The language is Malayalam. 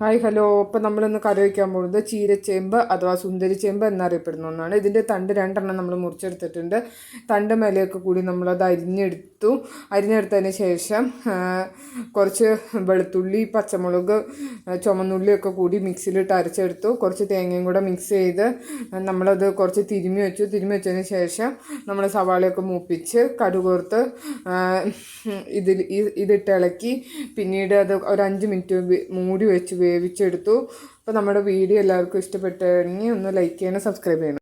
Hi hello. ഇപ്പം നമ്മളിന്ന് കറി വയ്ക്കാൻ പോകുന്നത് ചീരച്ചേമ്പ് അഥവാ സുന്ദരിച്ചേമ്പ് എന്നറിയപ്പെടുന്ന ഒന്നാണ്. ഇതിൻ്റെ തണ്ട് രണ്ടെണ്ണം നമ്മൾ മുറിച്ചെടുത്തിട്ടുണ്ട്. തണ്ട് മേലെയൊക്കെ കൂടി നമ്മളത് അരിഞ്ഞെടുത്തതിന് ശേഷം കുറച്ച് വെളുത്തുള്ളി, പച്ചമുളക്, ചുമന്നുള്ളിയൊക്കെ കൂടി മിക്സിയിലിട്ട് അരച്ചെടുത്തു. കുറച്ച് തേങ്ങയും കൂടെ മിക്സ് ചെയ്ത് നമ്മളത് കുറച്ച് തിരുമ്മി വെച്ചതിന് ശേഷം നമ്മൾ സവാളയൊക്കെ മൂപ്പിച്ച് കടുകോർത്ത് ഇതിട്ട് ഇളക്കി പിന്നീട് അത് ഒരു 5 മിനിറ്റ് മൂടി വെച്ച് വേവിച്ചെടുത്തു. അപ്പോൾ നമ്മുടെ വീഡിയോ എല്ലാവർക്കും ഇഷ്ടപ്പെട്ടെങ്കിൽ ഒന്ന് ലൈക്ക് ചെയ്യണം, സബ്സ്ക്രൈബ് ചെയ്യണം.